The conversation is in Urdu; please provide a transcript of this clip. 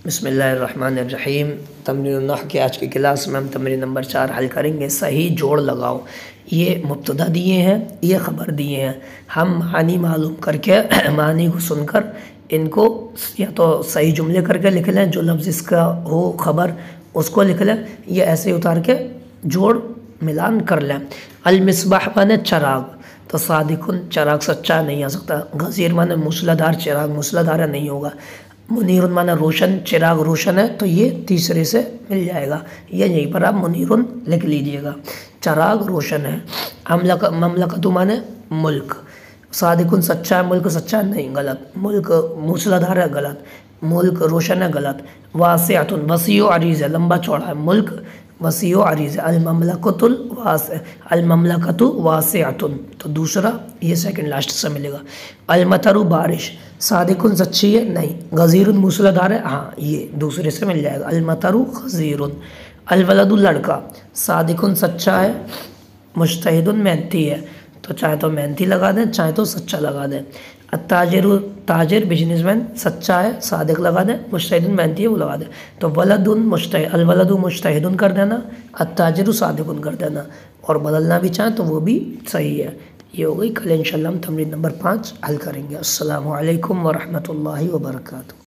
بسم اللہ الرحمن الرحیم۔ تمرین النحو کے آج کی کلاس میں ہم تمرین نمبر 4 حل کریں گے۔ صحیح جوڑ لگاؤ۔ یہ مبتدا دیے ہیں، یہ خبر دیے ہیں، ہم معنی معلوم کر کے معنی کو سن کر ان کو یا تو صحیح جملے کر کے لکھ لیں، جو لفظ اس کا ہو خبر اس کو لکھ لیں، یا ایسے اتار کے جوڑ ملان کر لیں۔ المصباح مانے چراغ، تو صادقن چراغ سچا نہیں آ سکتا۔ غزیر مانے موسلادھار، چراغ موسلادھار نہیں ہوگا۔ منیرن مانا روشن، چراغ روشن ہے، تو یہ تیسرے سے مل جائے گا، یہ یہیں پر آپ منیرن لکھ لیجئے گا، چراغ روشن ہے۔ مملکتو مانے ملک، صادقن سچا ہے، ملک سچا نہیں، غلط۔ ملک موسلادھار ہے، غلط۔ ملک روشن ہے، غلط۔ واسعتن وسیع و عریض ہے، لمبا چوڑا ہے، ملک وسیع و عریض ہے۔ المملکت واسعتن، تو دوسرا یہ سیکنڈ لاسٹ سے ملے گا۔ المطر بارش، صادقن سچی ہے، نہیں۔ غزیر موسلادھار ہے، ہاں، یہ دوسرے سے مل جائے گا۔ المطر غزیر۔ الولد لڑکا، صادقن سچا ہے، مجتہد محنتی ہے، تو چاہے تو محنتی لگا دیں، چاہے تو سچا لگا دیں۔ التاجر تاجر بزنس مین سچا ہے، صادق لگا دیں، مجتہد محنتی ہے وہ لگا دیں، تو ولد مجتہد، الولد مجتہد کر دینا، التاجر صادق کر دینا، اور بدلنا بھی چاہیں تو وہ بھی صحیح ہے۔ یہ ہو گئی۔ کل انشاءاللہ ہم تمرین نمبر 5 حل کریں گے۔ السلام علیکم ورحمۃ اللہ وبرکاتہ۔